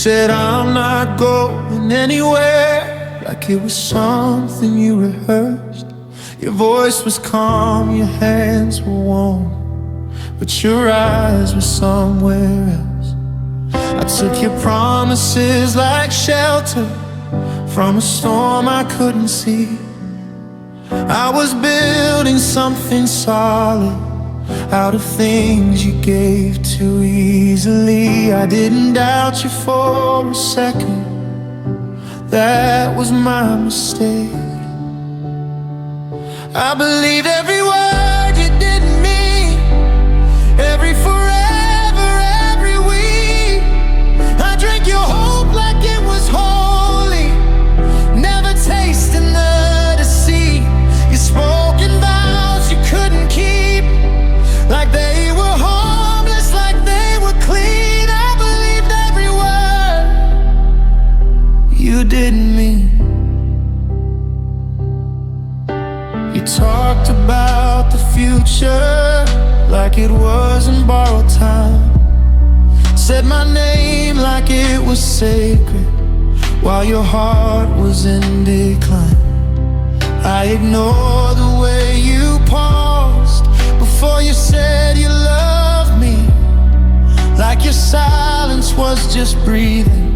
said I'm not going anywhere, like it was something you rehearsed. Your voice was calm, your hands were warm, but your eyes were somewhere else. I took your promises like shelter from a storm I couldn't see. I was building something solid out of things you gave too easily. I didn't doubt you for a second, that was my mistake. I believed every word you didn't mean, every forever, every week. I drank your hope like it was holy, never tasting the deceit. Your spoken vows you couldn't keep, like they were harmless, like they were clean. I believed every word you didn't mean. You talked about the future like it wasn't borrowed time, said my name like it was sacred while your heart was in decline. I ignored the way you paused before you said you loved me, like your silence was just breathing,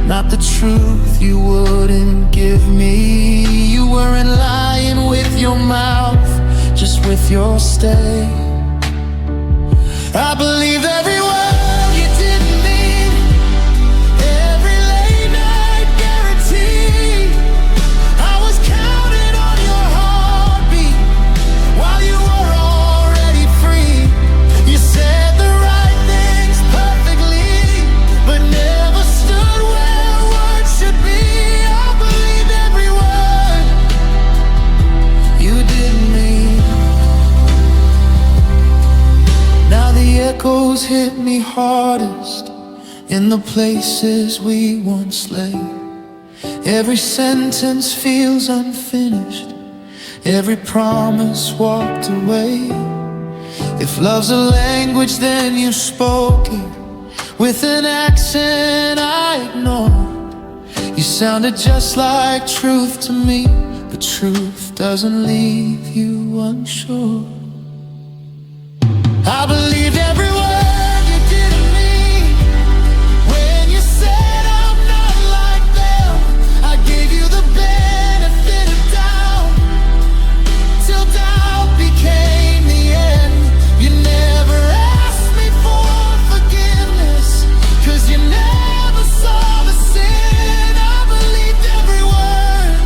not the truth you wouldn't give me. You weren't lying with your mouth, just with your stay. I believed every word you didn't mean, every late night guarantee. I was counting on your heartbeat while you were already free. You said the right things perfectly, but never stood where words should be. I believed every word you didn't mean. Now the echoes hit me hardest in the places we once lay. Every sentence feels unfinished, every promise walked away. If love's a language, then you spoke it with an accent I ignored. You sounded just like truth to me, but truth doesn't leave you unsure. I believed every word you didn't mean when you said I'm not like them. I gave you the benefit of doubt till doubt became the end. You never asked me for forgiveness, 'cause you never saw the sin. I believed every word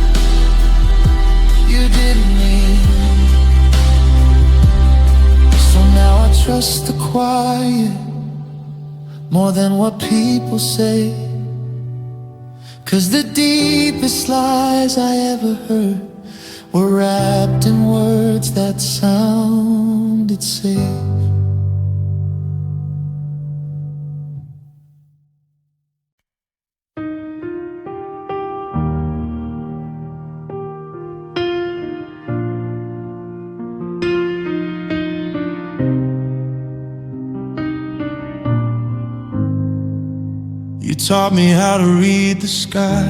you didn't mean. So now I trust the quiet more than what people say, 'cause the deepest lies I ever heard were wrapped in words that sounded safe. You taught me how to read the sky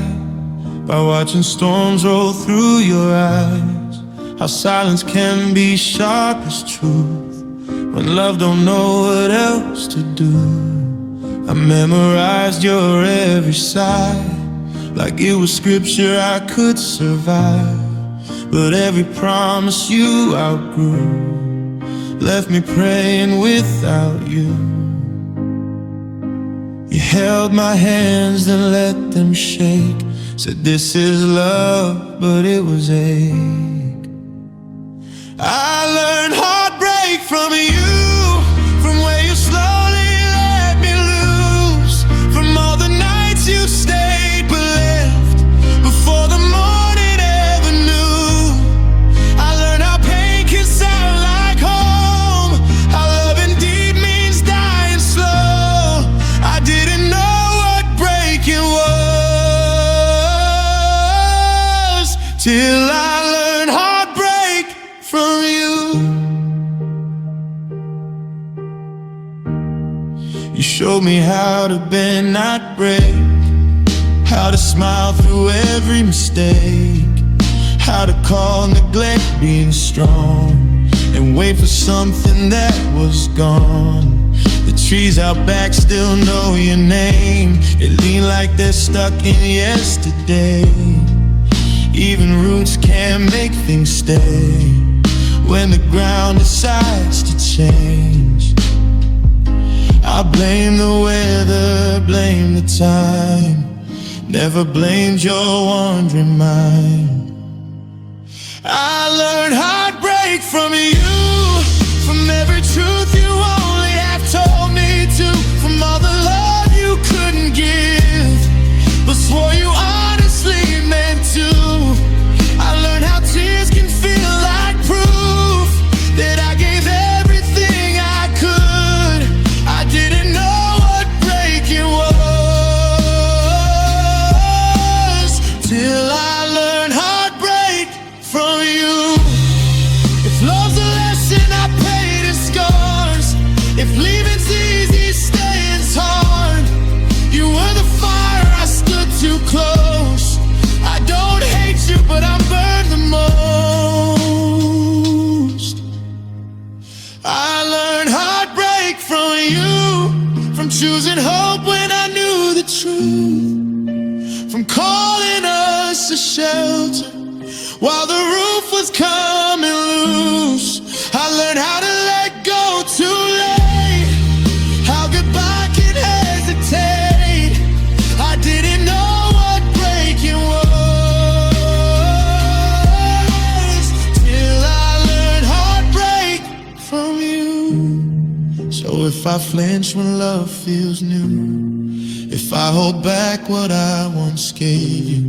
by watching storms roll through your eyes. How silence can be sharp as truth when love don't know what else to do. I memorized your every sigh like it was scripture I could survive. But every promise you outgrew left me praying without you. You held my hands and let them shake, said this is love, but it was ache. I learned heartbreak from you, from where you slowly let me loose, from all the nights you stayed but left before the morning ever knew. I learned how pain can sound like home, how loving deep means dying slow. I didn't know what breaking was till I learned heartbreak from you. You showed showed me how to bend, not break, how to smile through every mistake, how to call neglect being strong, and wait for something that was gone. The trees out back still know your name. They lean like they're stuck in yesterday. Even roots can't make things stay when the ground decides to change. I blame the weather, blame the time, never blamed your wandering mind. I learned heartbreak from you, from every truth you only have told me to, from all the love you couldn't give, but swore you honestly meant to. I learned how tears can feel like proof that I gave everything I could. I didn't know what breaking was till I learned heartbreak from you. If love's a lesson I paid in scars, if leaving's easy, staying's hard, you were the fire I stood too close. I don't hate you, but I burned the most. I learned heartbreak from you, from choosing hope when I knew the truth, from calling us a shelter while the roof was coming loose. I learned how to let go too late, how goodbye can hesitate. I didn't know what breaking was till I learned heartbreak from you. So if I flinch when love feels new, if I hold back what I once gave you,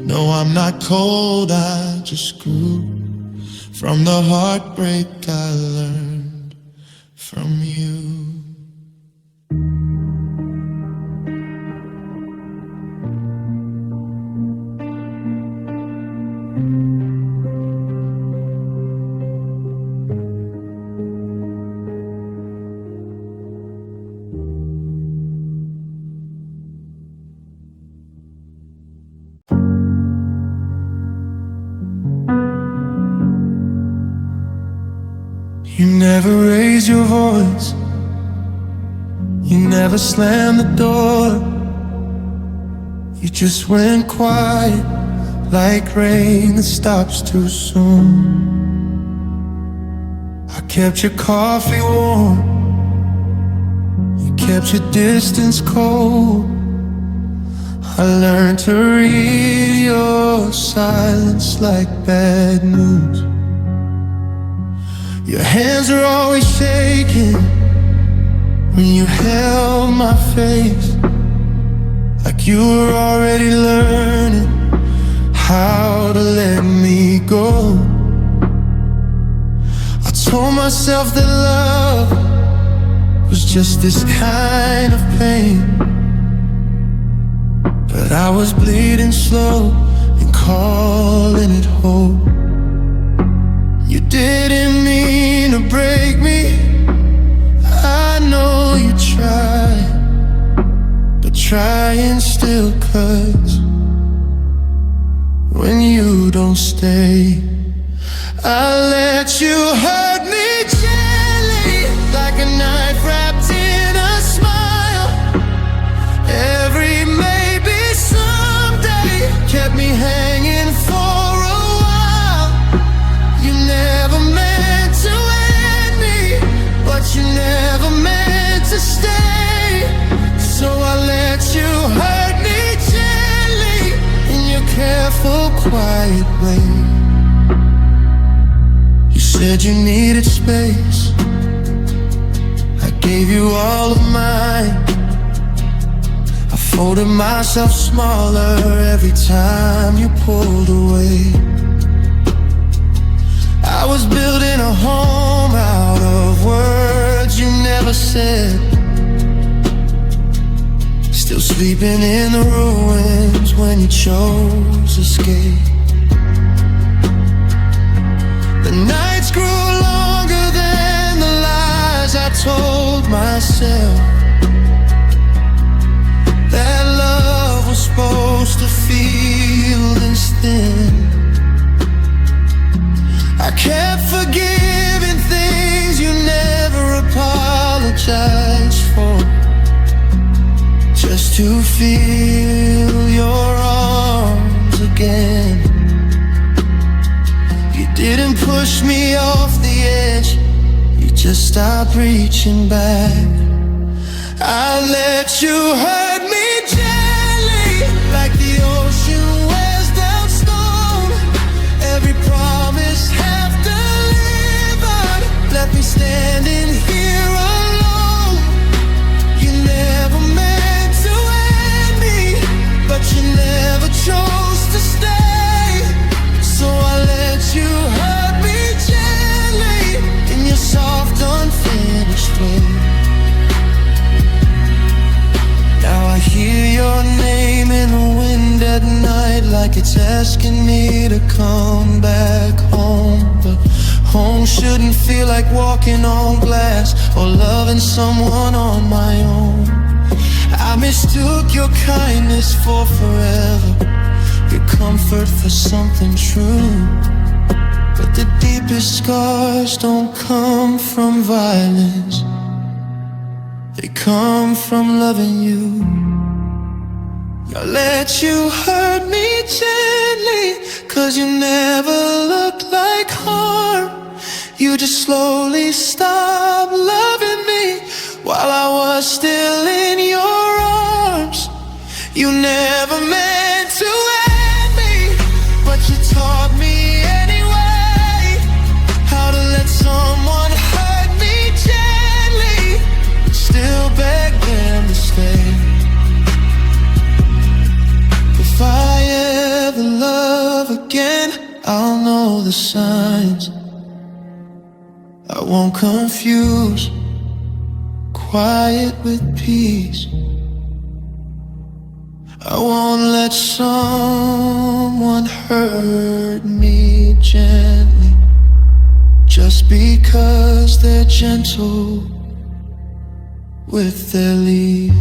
no, I'm not cold, I just grew from the heartbreak I learned from you. You never raised your voice, you never slammed the door. You just went quiet, like rain that stops too soon. I kept your coffee warm, you kept your distance cold. I learned to read your silence like bad news. Your hands are always shaking when you held my face, like you were already learning how to let me go. I told myself that love was just this kind of pain, but I was bleeding slow and calling it hope. You didn't mean to break me, I know you tried, but trying still cuts when you don't stay. I let you hurt me gently, like a knife wrapped in a smile. Every maybe someday kept me hanging for a while. You never meant to end me, but you never meant to stay. So I let you hurt me gently in your careful, quiet way. You said you needed space, I gave you all of mine. I folded myself smaller every time you pulled away. I was building a home out of words you never said, still sleeping in the ruins when you chose escape. The nights grew longer than the lies I told myself. to feel your arms again. You didn't push me off the edge, you just stopped reaching back. I let you hurt me gently, like the ocean wears down stone. Every promise half delivered, left me standing here alone. You never meant to end me, but you never chose to stay. So I let you hurt me gently in your soft, unfinished way. Now I hear your name in the wind at night, like it's asking me to come back home. But home shouldn't feel like walking on glass or loving someone on my own. I mistook your kindness for forever, your comfort for something true. But the deepest scars don't come from violence, they come from loving you. I let you hurt me gently, 'cause you never looked like harm. You just slowly stopped loving me while I was still in your arms. You never meant to end me, but you taught me anyway how to let someone hurt me gently, still beg them to stay. If I ever love again, I'll know the signs. I won't confuse quiet with peace. I won't let someone hurt me gently just because they're gentle with their leave.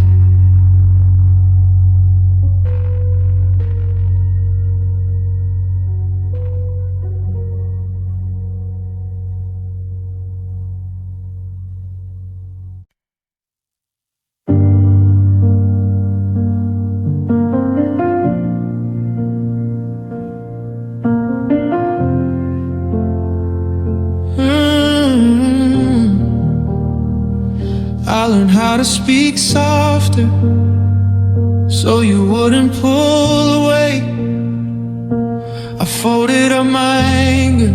I learned how to speak softer so you wouldn't pull away. I folded up my anger,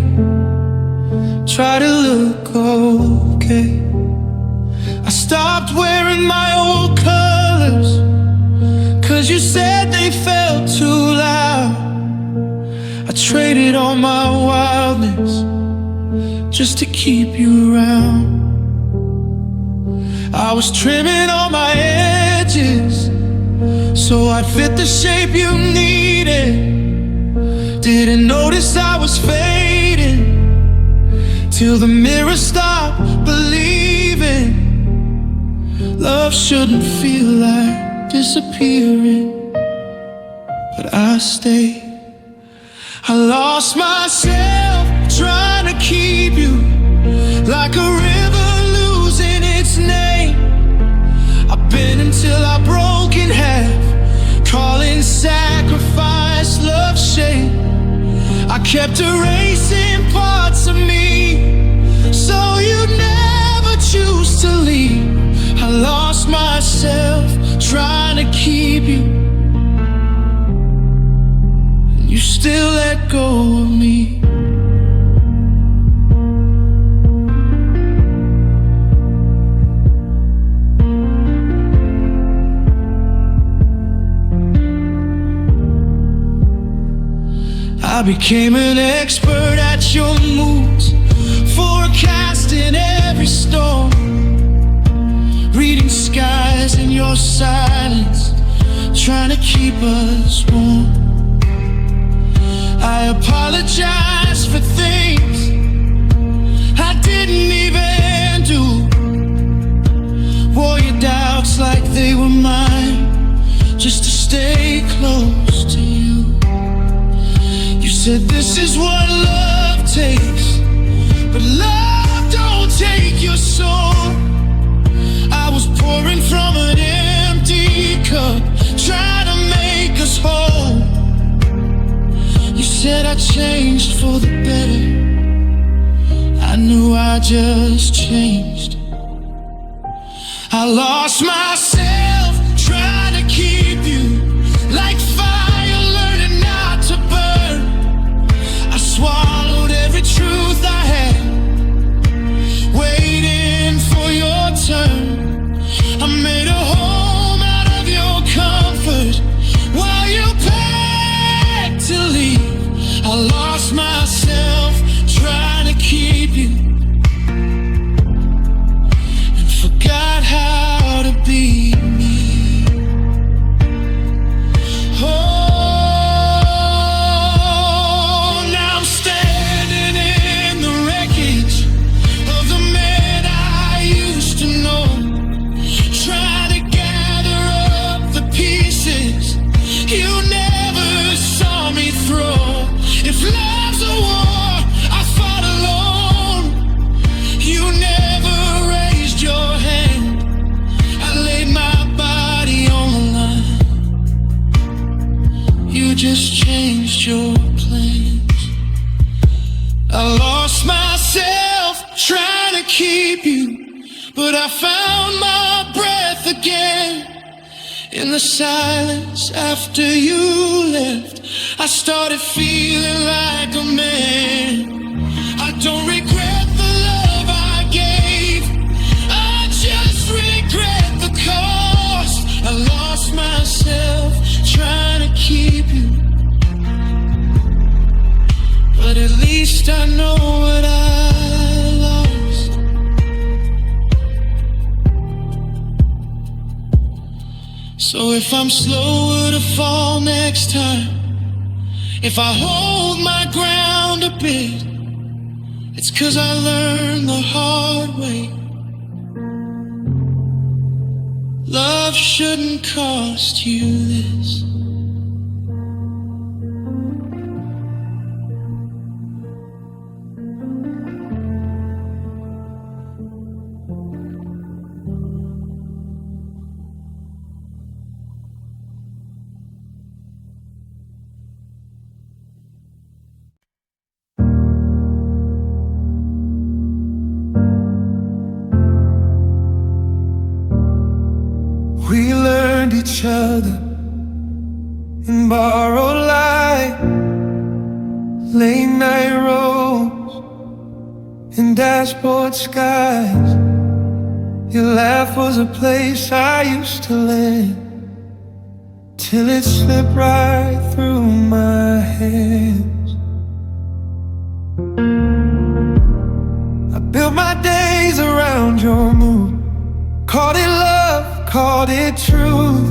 try to look okay. I stopped wearing my old colors, 'cause you said they felt too loud. I traded all my wildness just to keep you around. I was trimming all my edges so I'd fit the shape you needed. Didn't notice I was fading till the mirror stopped believing. Love shouldn't feel like disappearing, but I stayed. I lost myself trying to keep you, like a river losing its name. I've been until I broke in half, calling sacrifice love shame. I kept erasing parts of me so you'd never choose to leave. I lost myself trying to keep you, and you still let go of me. I became an expert at your moods, forecasting every storm, reading skies in your silence, trying to keep us warm. I apologize for things I didn't even do, wore your doubts like they were mine, just to stay close to you. You said this is what love takes, but love don't take your soul. I was pouring from an empty cup, I changed for the better. I knew I just changed. I lost myself trying to keep you, like fire learning not to burn. I swallowed every truth I had, waiting for your turn. I made a home out of your comfort while you packed to leave. I lost myself trying to keep you, and forgot how to be me. Oh, now I'm standing in the wreckage of the man I used to know, trying to gather up the pieces you never saw me throw. If love's a war, I fought alone. You never raised your hand. I laid my body on the line. You just changed your plans. I lost myself trying to keep you, but I found my breath again. In the silence after you left, I started feeling like a man. I don't regret the love I gave, I just regret the cost. I lost myself trying to keep you, but at least I know what I lost. So if I'm slower to fall next time, if I hold my ground a bit, it's 'cause I learned the hard way. Love shouldn't cost you this. We learned each other in borrowed light, late night roads and dashboard skies. Your laugh was a place I used to land, till it slipped right through my hands. I built my days around your mood, called it love, called it truth.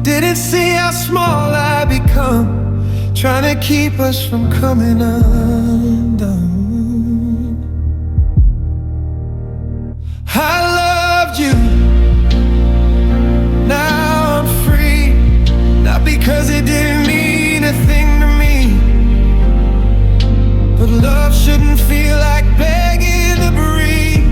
Didn't see how small I become, trying to keep us from coming undone. I loved you, now I'm free, not because it didn't mean a thing to me, but love shouldn't feel like begging to breathe,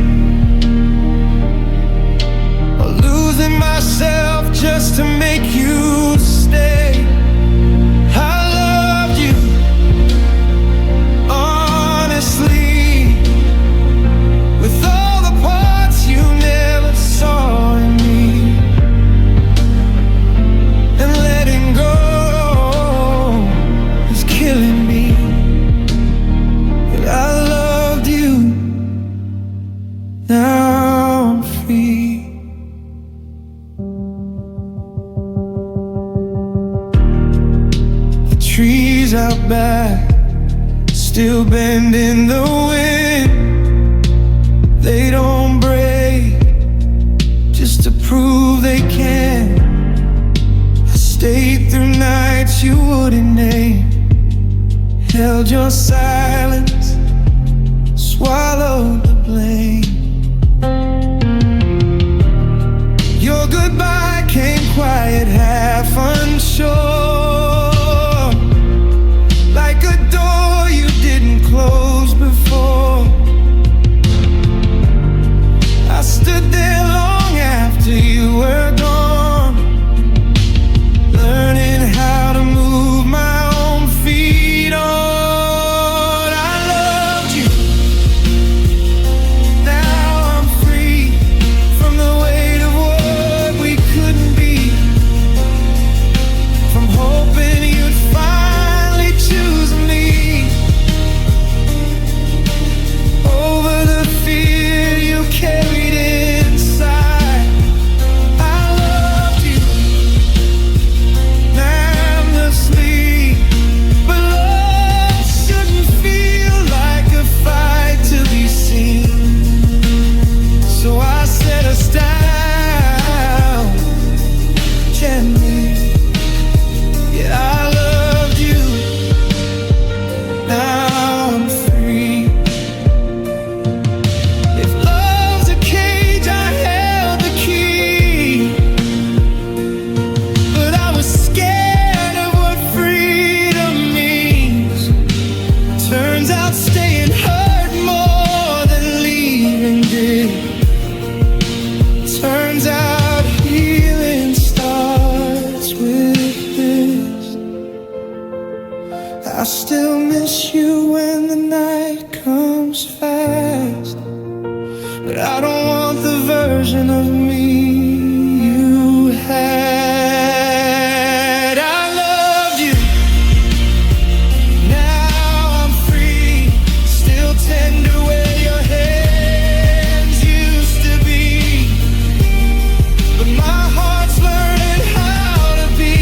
or losing myself just to make you stay. I loved you, honestly, with all the parts you never saw in me. And letting go is killing me. But I loved you, now I'm free. Trees out back still bend in the wind. They don't break just to prove they can. I stayed through nights you wouldn't name, held your silence, swallowed the blame. Your goodbye came quiet, half unsure, like a door you didn't close before. I stood there long after you were gone, learning how to move my own feet on. I still miss you when the night comes fast, but I don't want the version of me you had. I loved you, now I'm free, still tender where your hands used to be, but my heart's learning how to be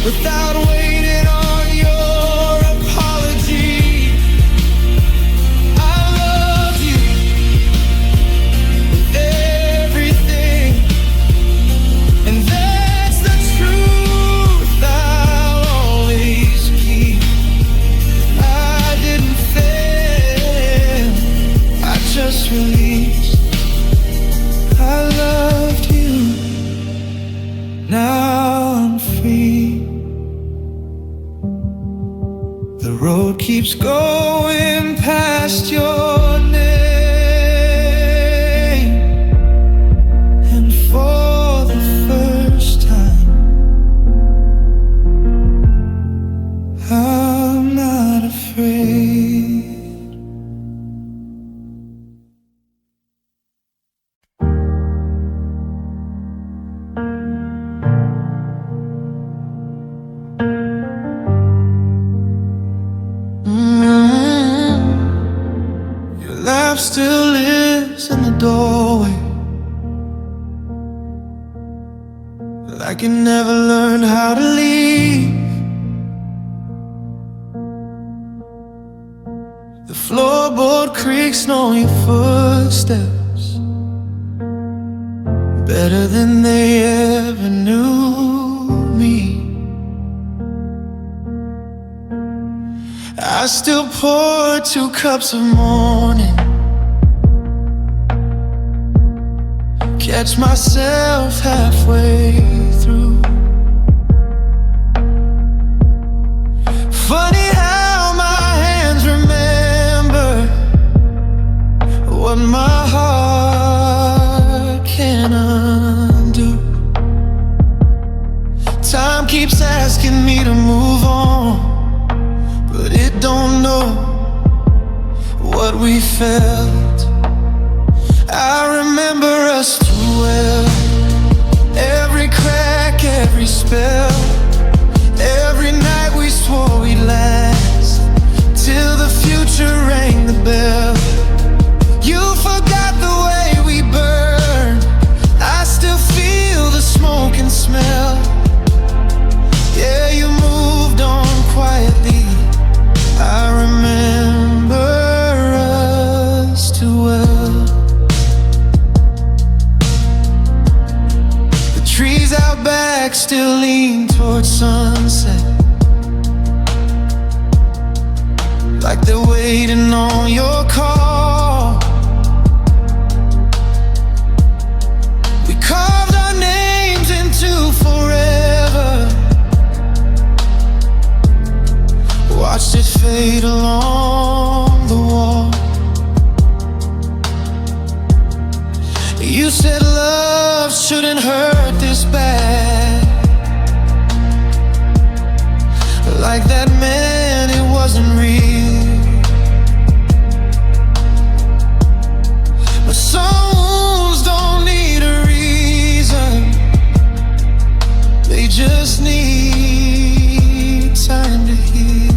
without waiting on your apology. I love you with everything, and that's the truth I'll always keep. I didn't fail, I just released. I loved you, now I'm free. The road keeps going past your name, and for the first time, I'm not afraid. Your laugh still lives in the doorway, like you never learned how to leave. The floorboard creaks knowing your footsteps better than they ever knew me. I still pour 2 cups of morning, catch myself halfway through. Funny how my hands remember what my heart can't undo. Time keeps asking me to move on, but it don't know what we felt. I remember us too well, every crack, every spell, every night we swore we'd last, till the future rang the bell. You forgot the way we burned, I still feel the smoke and smell. Yeah, you moved on quietly, I remember us too well. The trees out back still lean towards sunset, like they're waiting on your call. We carved our names into forever, watched it fade along the wall. You said love shouldn't hurt this bad, like that man, it wasn't real. But some wounds don't need a reason, they just need time to heal.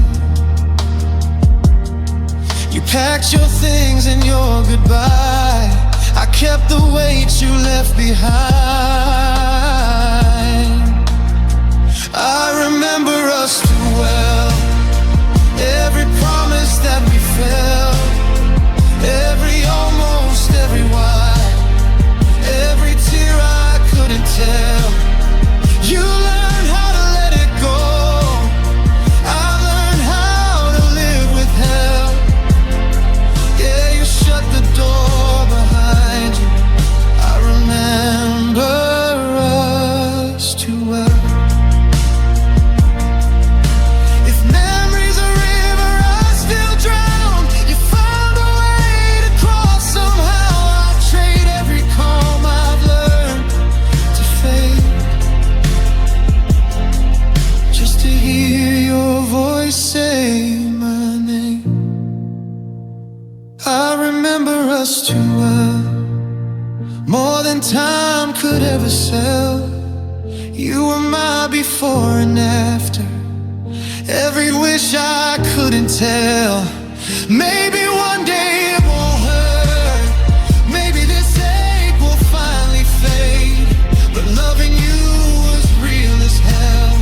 You packed your things and your goodbye, I kept the weight you left behind. I remember us too well, every promise that we felt, every almost, every why, every tear I couldn't tell. You learned how to let it go, I learned how to live with hell. Yeah, you shut the door behind you, I remember us too well. ever sell. You were my before and after, every wish I couldn't tell. Maybe one day it won't hurt, maybe this ache will finally fade, but loving you was real as hell,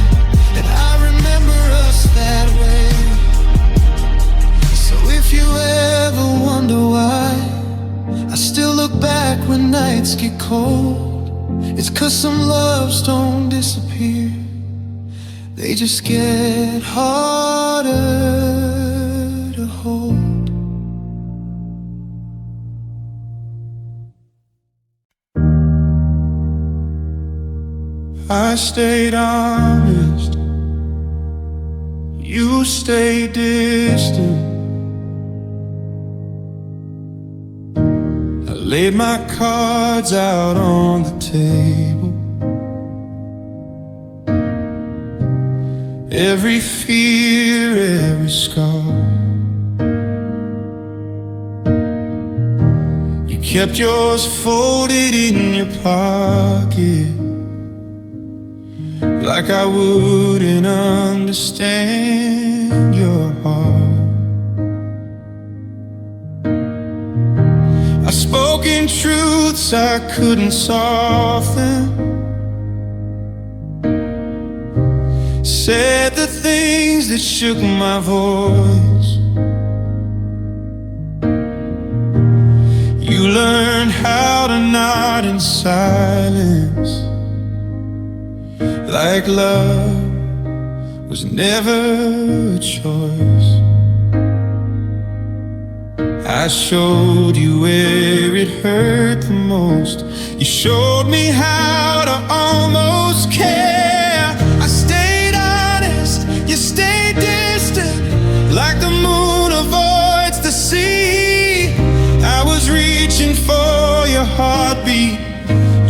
and I remember us that way. So if you ever wonder why I still look back when nights get cold, it's 'cause some loves don't disappear, they just get harder to hold. I stayed honest, you stayed distant. I laid my cards out on the table. Every fear, every scar, you kept yours folded in your pocket, like I wouldn't understand your heart. I spoke in truths I couldn't soften, said the things that shook my voice. You learned how to nod in silence, like love was never a choice. I showed you where it hurt the most. You showed me how to almost care. I stayed honest, you stayed distant, like the moon avoids the sea. I was reaching for your heartbeat,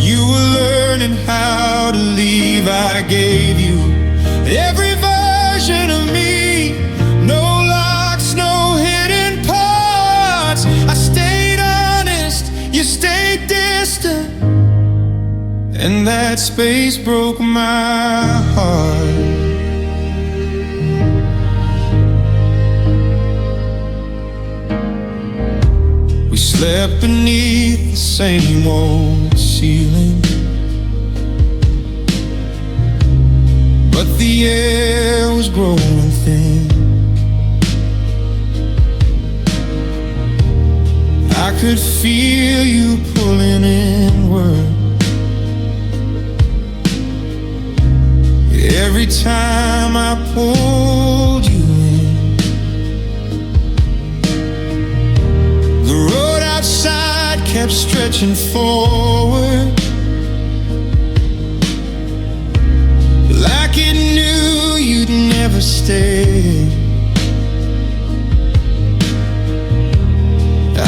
you were learning how to leave. I gave you every version of me, no locks, no hidden parts. I stayed honest, you stayed distant, and that space broke my heart. We slept beneath the same old ceiling, but the air was growing thin. I could feel you pulling inward every time I pulled you in. The road outside kept stretching forward, like it knew you'd never stay.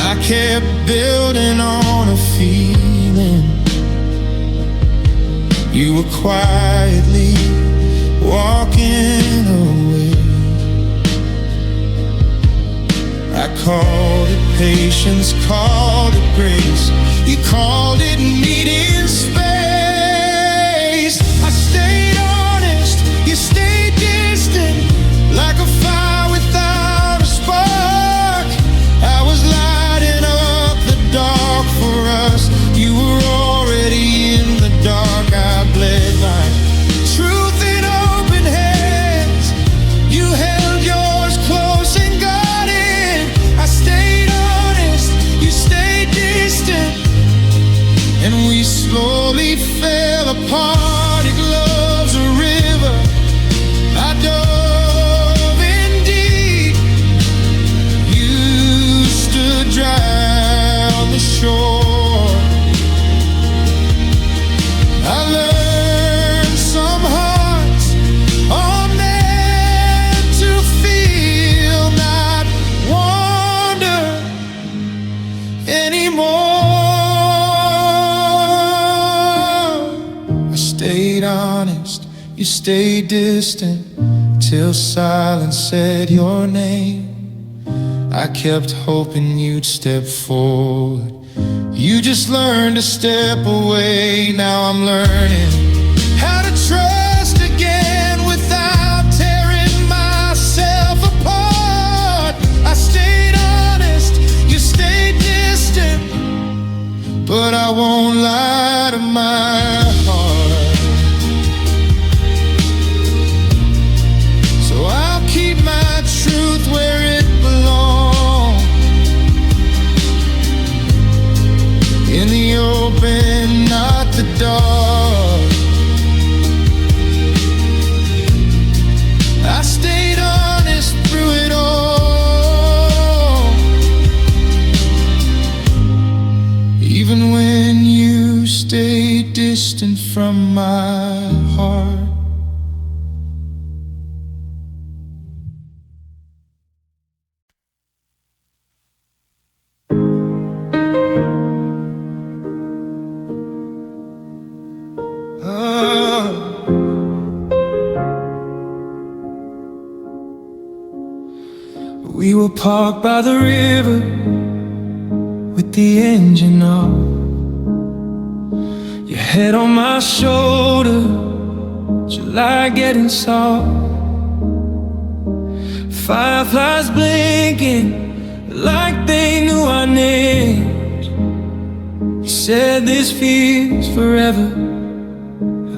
I kept building on a feeling, you were quietly walking away. I called it patience, called it grace, you called it needing space. I stayed honest, you stayed distant, like a fire without a spark. I was lighting up the dark for us, you were already in the dark. I bled my truth in open hands, you held yours close and guarded. I stayed honest, you stayed distant, and we slowly fell apart. It love's a river, I dove in deep, you stood dry on the shore. I learned some hearts are meant to feel, not wonder anymore. I stayed honest, you stayed distant, till silence said your name. I kept hoping you'd step forward, You just learned to step away. Now I'm learning how to trust again without tearing myself apart. I stayed honest, you stayed distant, but I won't lie to my heart. So I'll keep my truth where it belongs, in the open, not the dark. I stayed honest through it all, even when you stayed distant from my heart. We were parked by the river with the engine off, your head on my shoulder, July getting soft. Fireflies blinking like they knew our names. You said this feels forever,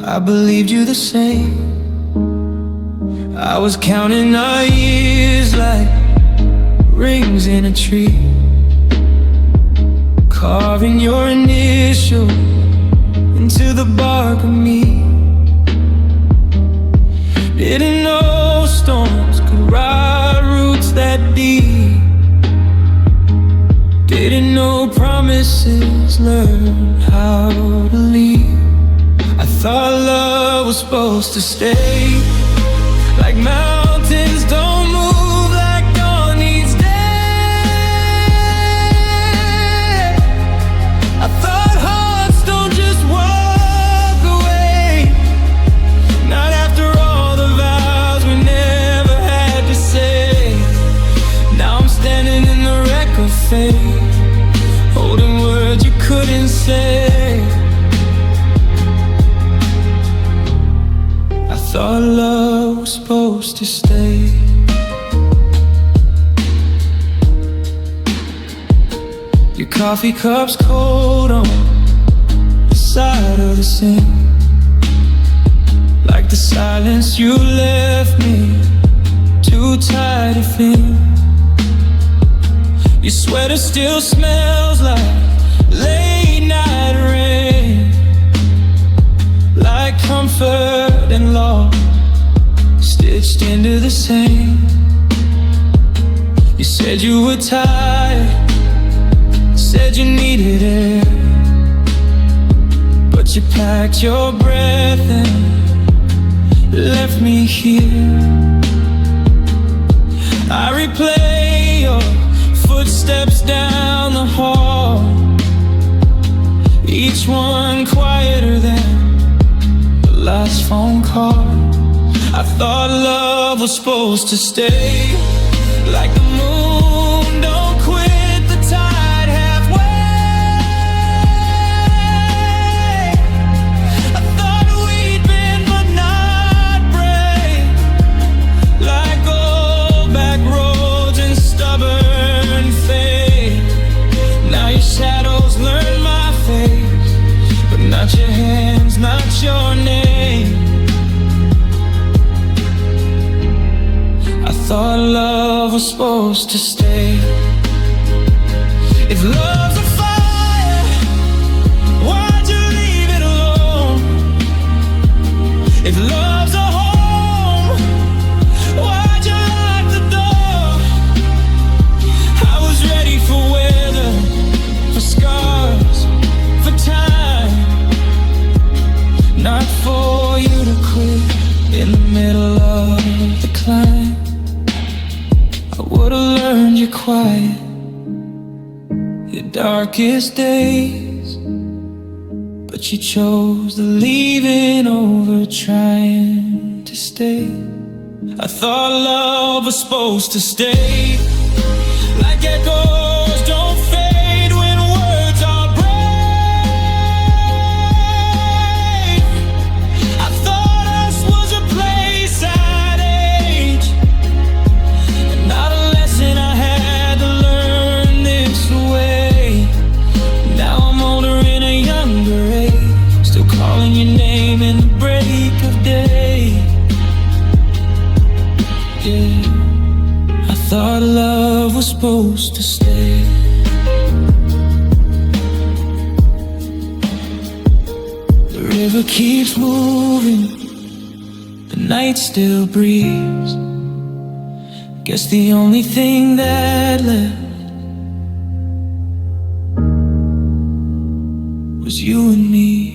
I believed you the same. I was counting our years like rings in a tree, carving your initial into the bark of me. Didn't know storms could ride roots that deep. Didn't know promises learn how to leave. I thought love was supposed to stay, like mountains don't move, like dawn needs day. I thought hearts don't just walk away, not after all the vows we never had to say. Now I'm standing in the wreck of fate, holding words you couldn't say. I thought love was supposed to stay. Your coffee cup's cold on the side of the sink, like the silence you left me too tired to think. Your sweater still smells like late night rain, like comfort and loss stitched into the same. You said you were tired, said you needed air, but you packed your breath and left me here. I replay your footsteps down the hall, each one quieter than the last phone call. I thought love was supposed to stay, like the moon don't quit the tide halfway. I thought we'd bend but not break, like old back roads and stubborn faith. Now your shadows learn my face, but not your hands, not your name. I thought love was supposed to stay. If love's a fire, why'd you leave it alone? If love's a home, why'd you lock the door? I was ready for weather, for scars, for time, not for you to quit in the middle of the climb. I would've learned you quiet, your darkest days, but you chose the leaving over trying to stay. I thought love was supposed to stay, like echoes don't fade when words are break. was supposed to stay. The river keeps moving, the night still breathes. Guess the only thing that left was you and me.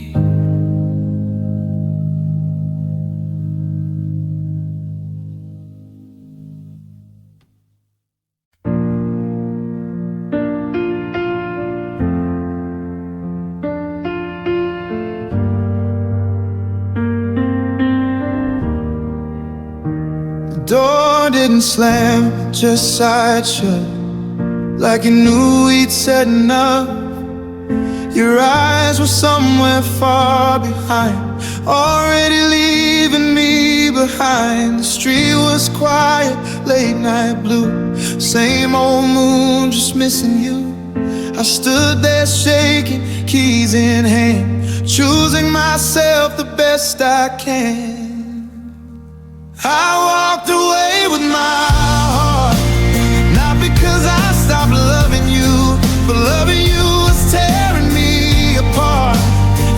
The door didn't slam, just side shut, like you knew we'd set enough. Your eyes were somewhere far behind, already leaving me behind. The street was quiet, late night blue, same old moon, just missing you. I stood there shaking, keys in hand, choosing myself the best I can. I walked away with my heart, not because I stopped loving you, but loving you was tearing me apart,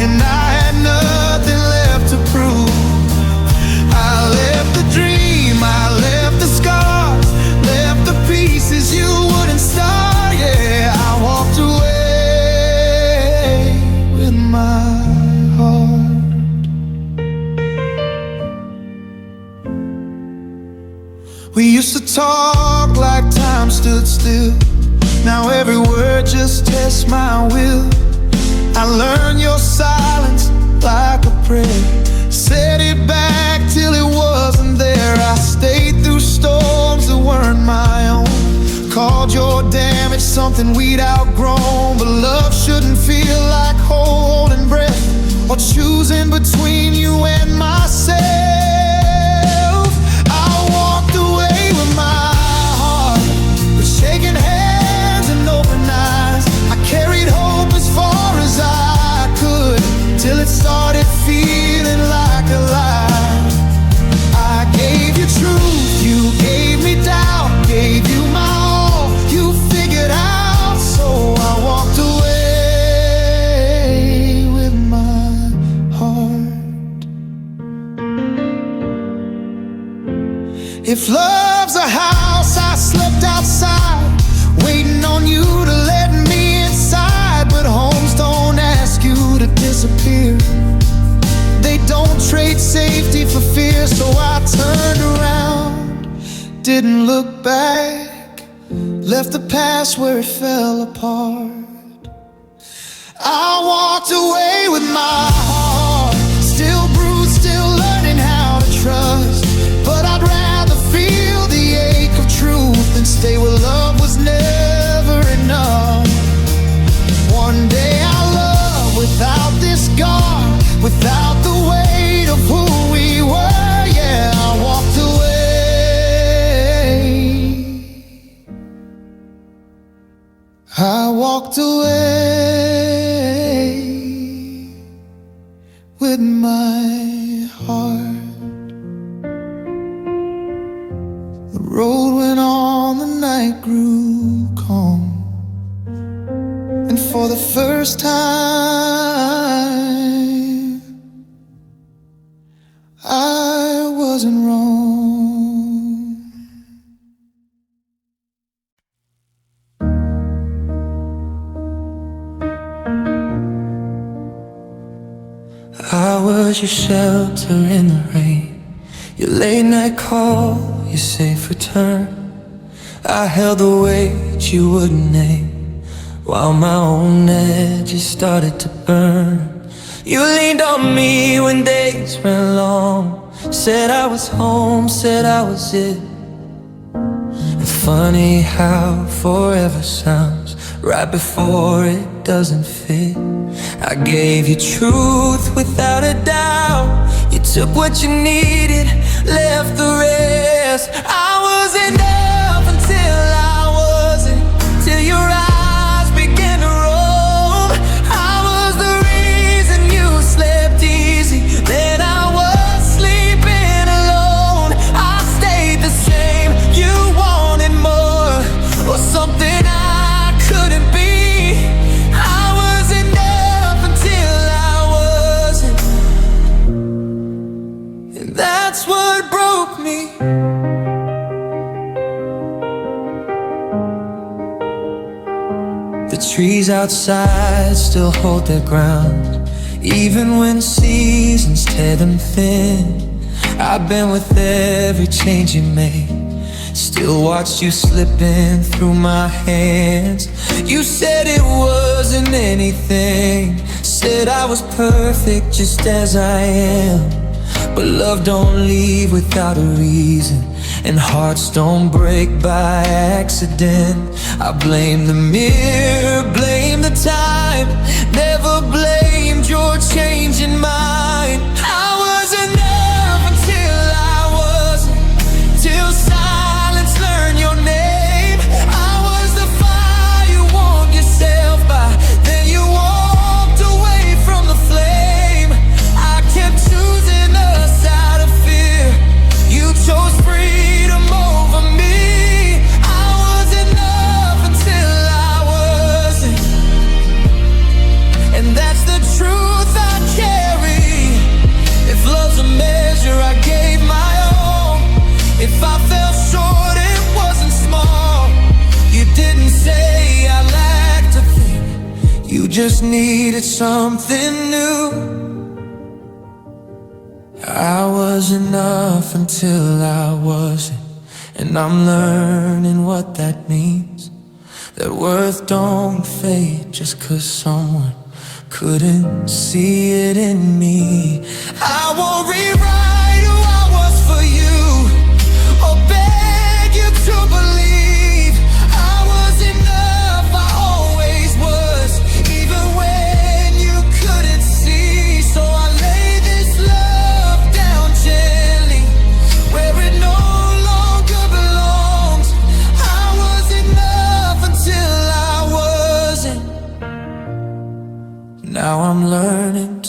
and I had nothing left to prove. I left the dream, I left the scars, left the pieces you wouldn't start. Yeah, I walked away with my heart. We used to talk like time stood still. Now every word just tests my will. I learned your silence like a prayer, set it back till it wasn't there. I stayed through storms that weren't my own, called your damage something we'd outgrown. But love shouldn't feel like holding breath, or choosing between you and myself. My heart was shaking hands and open eyes. I carried hope as far as I could, till it started feeling like a lie. I gave you truth, you gave me doubt, gave you my all, you figured out. So I walked away with my heart. If love's a house, I slept outside, waiting on you to let me inside. But homes don't ask you to disappear, they don't trade safety for fear. So I turned around, didn't look back, left the past where it fell apart. I walked away with my heart, still bruised, still learning how to trust. But I'd rather feel the ache of truth than stay where love was never enough. One day I'll love without this guard, without the weight of who we were. Yeah, I walked away, I walked away with my heart. The road went on, the night grew calm, and for the first time I wasn't wrong. I was your shelter in the rain, your late night call, your safe return. I held the weight you wouldn't name, while my own edges started to burn. You leaned on me when days ran long, said I was home, said I was it. And funny how forever sounds right before it doesn't fit. I gave you truth without a doubt, you took what you needed, left the rest. I was enough until I wasn't, till your eyes began to roam. I was the reason you slept easy, then I was sleeping alone. I stayed the same, you wanted more, or trees outside still hold their ground, even when seasons tear them thin. I've been with every change you made, still watched you slipping through my hands. You said it wasn't anything, said I was perfect just as I am. But love don't leave without a reason, and hearts don't break by accident. I blame the mirror, blame the time, never blamed your changing mind. I was enough until I wasn't, till silence learned your name. I was the fire you warmed yourself by, then you walked away from the flame. I kept choosing us out of fear, you chose freedom over me. I was enough until I wasn't, and that's the truth I carry. If love's a measure, I gave my own. If I fell short, it wasn't small. You didn't say I lacked a thing, you just needed something new. I was enough until I wasn't, and I'm learning what that means. That worth don't fade just 'cause someone couldn't see it in me. I won't rewrite who I was for you, or beg you to believe I was enough. I always was, even when you couldn't see. So I lay this love down gently where it no longer belongs. I was enough until I wasn't. Now I'm learning